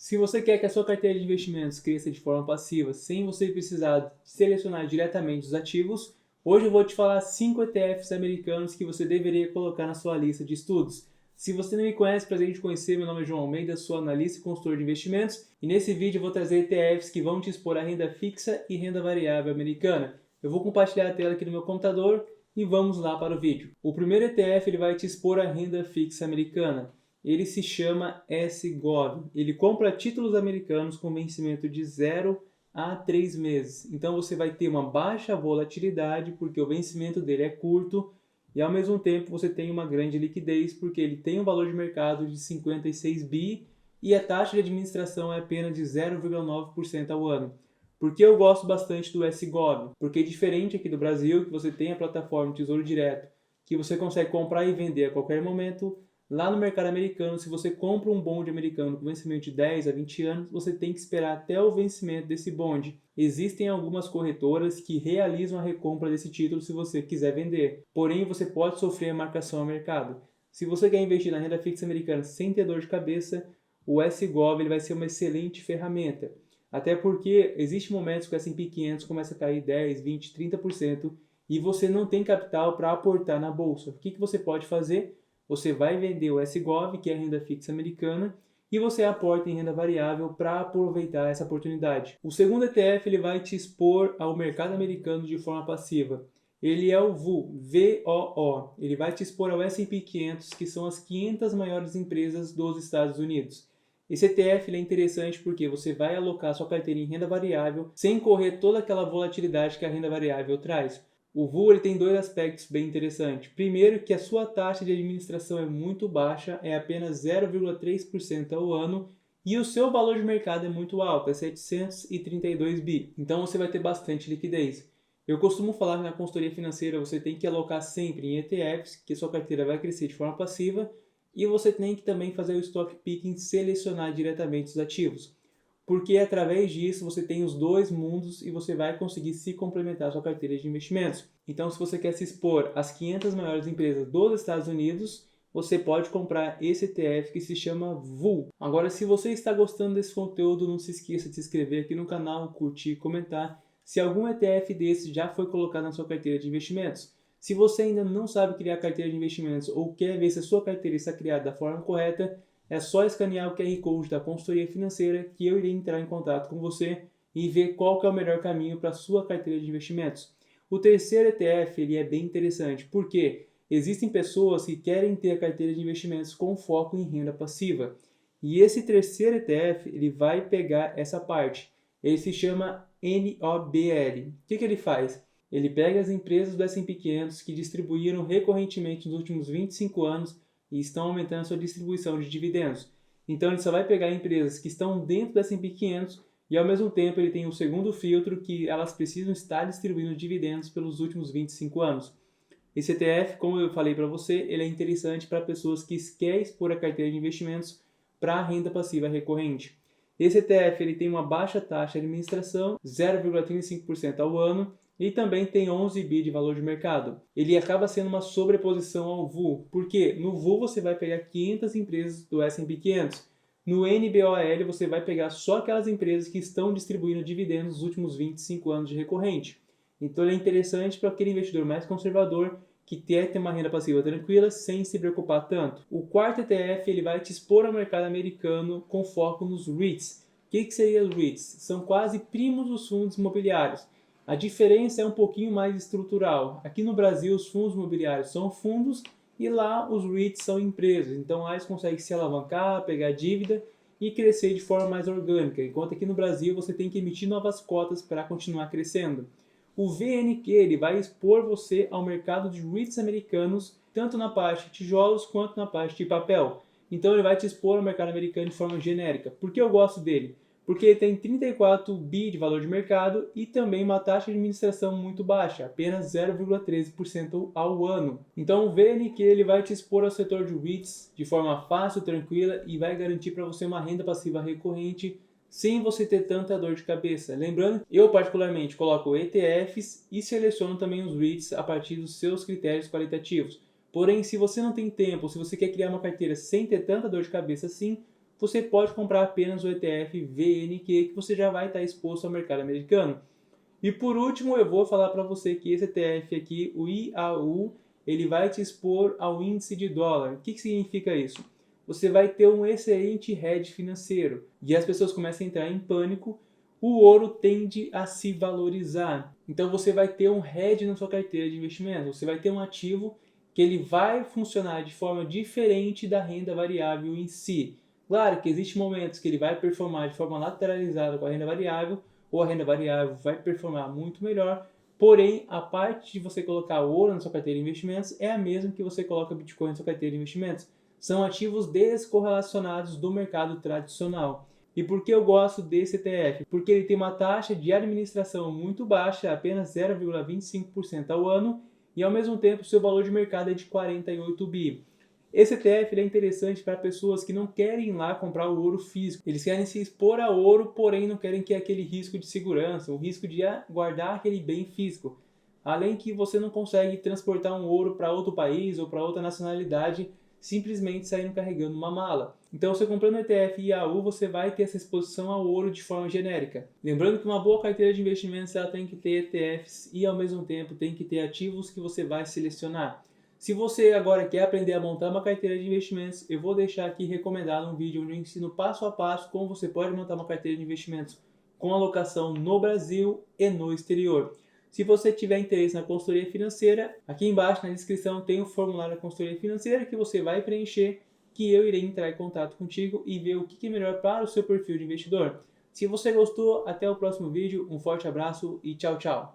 Se você quer que a sua carteira de investimentos cresça de forma passiva, sem você precisar selecionar diretamente os ativos, hoje eu vou te falar 5 ETFs americanos que você deveria colocar na sua lista de estudos. Se você não me conhece, prazer em te conhecer, meu nome é João Almeida, sou analista e consultor de investimentos, e nesse vídeo eu vou trazer ETFs que vão te expor a renda fixa e renda variável americana. Eu vou compartilhar a tela aqui no meu computador e vamos lá para o vídeo. O primeiro ETF ele vai te expor a renda fixa americana. Ele se chama SGOV. Ele compra títulos americanos com vencimento de 0 a 3 meses. Então você vai ter uma baixa volatilidade porque o vencimento dele é curto e ao mesmo tempo você tem uma grande liquidez porque ele tem um valor de mercado de 56 bi e a taxa de administração é apenas de 0,9% ao ano. Por que eu gosto bastante do SGOV? Porque diferente aqui do Brasil, que você tem a plataforma Tesouro Direto, que você consegue comprar e vender a qualquer momento, lá no mercado americano, se você compra um bonde americano com vencimento de 10 a 20 anos, você tem que esperar até o vencimento desse bonde. Existem algumas corretoras que realizam a recompra desse título se você quiser vender. Porém, você pode sofrer a marcação ao mercado. Se você quer investir na renda fixa americana sem ter dor de cabeça, o SGOV ele vai ser uma excelente ferramenta. Até porque existem momentos que o S&P 500 começa a cair 10, 20, 30% e você não tem capital para aportar na bolsa. O que você pode fazer? Você vai vender o SGOV, que é a renda fixa americana, e você aporta em renda variável para aproveitar essa oportunidade. O segundo ETF ele vai te expor ao mercado americano de forma passiva. Ele é o VOO, V-O-O. Ele vai te expor ao S&P 500, que são as 500 maiores empresas dos Estados Unidos. Esse ETF ele é interessante porque você vai alocar sua carteira em renda variável sem correr toda aquela volatilidade que a renda variável traz. O VOO ele tem dois aspectos bem interessantes. Primeiro, que a sua taxa de administração é muito baixa, é apenas 0,3% ao ano, e o seu valor de mercado é muito alto, é 732 bi. Então você vai ter bastante liquidez. Eu costumo falar que na consultoria financeira você tem que alocar sempre em ETFs, que a sua carteira vai crescer de forma passiva, e você tem que também fazer o stock picking, selecionar diretamente os ativos. Porque através disso você tem os dois mundos e você vai conseguir se complementar a sua carteira de investimentos. Então, se você quer se expor às 500 maiores empresas dos Estados Unidos, você pode comprar esse ETF que se chama VOO. Agora, se você está gostando desse conteúdo, não se esqueça de se inscrever aqui no canal, curtir e comentar se algum ETF desse já foi colocado na sua carteira de investimentos. Se você ainda não sabe criar carteira de investimentos ou quer ver se a sua carteira está criada da forma correta, é só escanear o QR Code da consultoria financeira que eu irei entrar em contato com você e ver qual que é o melhor caminho para a sua carteira de investimentos. O terceiro ETF ele é bem interessante, porque existem pessoas que querem ter a carteira de investimentos com foco em renda passiva. E esse terceiro ETF ele vai pegar essa parte. Ele se chama NOBL. O que ele faz? Ele pega as empresas do S&P 500 que distribuíram recorrentemente nos últimos 25 anos e estão aumentando a sua distribuição de dividendos. Então ele só vai pegar empresas que estão dentro do S&P 500 e ao mesmo tempo ele tem um segundo filtro que elas precisam estar distribuindo dividendos pelos últimos 25 anos. Esse ETF, como eu falei para você, ele é interessante para pessoas que querem expor a carteira de investimentos para a renda passiva recorrente. Esse ETF ele tem uma baixa taxa de administração, 0,35% ao ano, e também tem 11 bi de valor de mercado. Ele acaba sendo uma sobreposição ao VOO, porque no VOO você vai pegar 500 empresas do S&P 500. No NBOL você vai pegar só aquelas empresas que estão distribuindo dividendos nos últimos 25 anos de recorrente. Então ele é interessante para aquele investidor mais conservador que quer ter uma renda passiva tranquila sem se preocupar tanto. O quarto ETF ele vai te expor ao mercado americano com foco nos REITs. O que seriam os REITs? São quase primos dos fundos imobiliários. A diferença é um pouquinho mais estrutural. Aqui no Brasil, os fundos imobiliários são fundos e lá os REITs são empresas. Então lá eles conseguem se alavancar, pegar dívida e crescer de forma mais orgânica. Enquanto aqui no Brasil você tem que emitir novas cotas para continuar crescendo. O VNQ ele vai expor você ao mercado de REITs americanos, tanto na parte de tijolos quanto na parte de papel. Então ele vai te expor ao mercado americano de forma genérica. Por que eu gosto dele? Porque ele tem 34 bi de valor de mercado e também uma taxa de administração muito baixa, apenas 0,13% ao ano. Então o VNQ ele vai te expor ao setor de REITs de forma fácil, tranquila e vai garantir para você uma renda passiva recorrente sem você ter tanta dor de cabeça. Lembrando, eu particularmente coloco ETFs e seleciono também os REITs a partir dos seus critérios qualitativos. Porém, se você não tem tempo, se você quer criar uma carteira sem ter tanta dor de cabeça assim, você pode comprar apenas o ETF VNQ, que você já vai estar exposto ao mercado americano. E por último, eu vou falar para você que esse ETF aqui, o IAU, ele vai te expor ao índice de dólar. O que significa isso? Você vai ter um excelente hedge financeiro. E as pessoas começam a entrar em pânico, o ouro tende a se valorizar. Então você vai ter um hedge na sua carteira de investimento. Você vai ter um ativo que ele vai funcionar de forma diferente da renda variável em si. Claro que existem momentos que ele vai performar de forma lateralizada com a renda variável, ou a renda variável vai performar muito melhor, porém a parte de você colocar ouro na sua carteira de investimentos é a mesma que você coloca Bitcoin na sua carteira de investimentos. São ativos descorrelacionados do mercado tradicional. E por que eu gosto desse ETF? Porque ele tem uma taxa de administração muito baixa, apenas 0,25% ao ano, e ao mesmo tempo seu valor de mercado é de 48 bi. Esse ETF é interessante para pessoas que não querem ir lá comprar o ouro físico. Eles querem se expor a ouro, porém não querem que aquele risco de segurança, o risco de guardar aquele bem físico. Além que você não consegue transportar um ouro para outro país ou para outra nacionalidade simplesmente saindo carregando uma mala. Então, você comprando o ETF IAU, você vai ter essa exposição ao ouro de forma genérica. Lembrando que uma boa carteira de investimentos ela tem que ter ETFs e, ao mesmo tempo, tem que ter ativos que você vai selecionar. Se você agora quer aprender a montar uma carteira de investimentos, eu vou deixar aqui recomendado um vídeo onde eu ensino passo a passo como você pode montar uma carteira de investimentos com alocação no Brasil e no exterior. Se você tiver interesse na consultoria financeira, aqui embaixo na descrição tem o formulário da consultoria financeira que você vai preencher, que eu irei entrar em contato contigo e ver o que é melhor para o seu perfil de investidor. Se você gostou, até o próximo vídeo, um forte abraço e tchau, tchau!